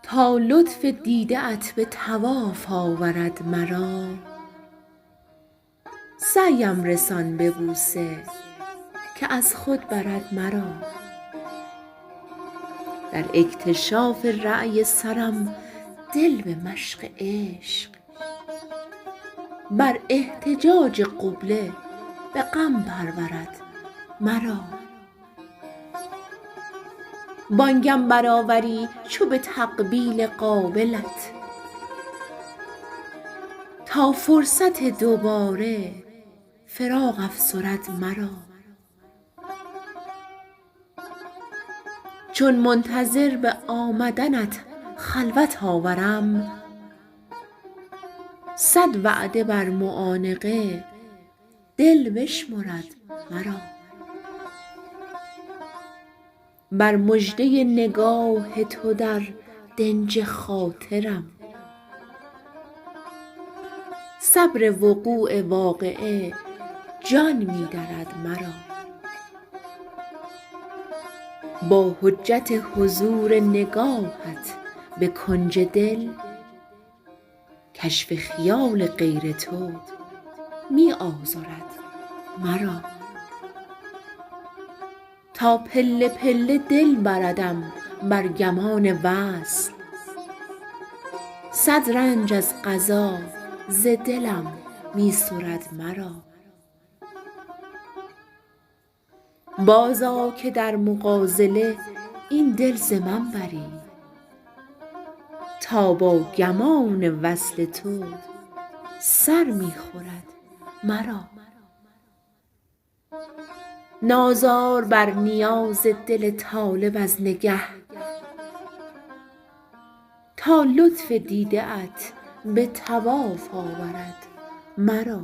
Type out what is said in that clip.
تا لطف دیده ات به طواف آورد مرا، سعیم رسان به بوسه که از خود برد مرا. در اکتشاف رأی سرم دل به مشق عشق، بر احتجاج قبله به غم پرورد مرا. بانگم برآوری چو به تقبیل قابلت، تا فرصت دوباره فراق افسرد مرا. چون منتظر به آمدنت خلوت آورم، صد وعده بر معانقه دل بشمرد مرا. بر مژده نگاه تو در دنج خاطرم، صبر وقوع واقعه جان می درد مرا. با حجت حضور نگاهت به کنج دل، کشف خیال غیر تو می آزرد مرا. تا پله پله دل بردم بر گمان وصل، صد رنج از قضا ز دلم می سرد مرا. بازآ که در مغازله این دل ز من بری، تا با گمان وصل تو سر می خورد مرا. نازار بر نیاز دل طالب از نگه، تا لطف دیده ات به طواف آورد مرا.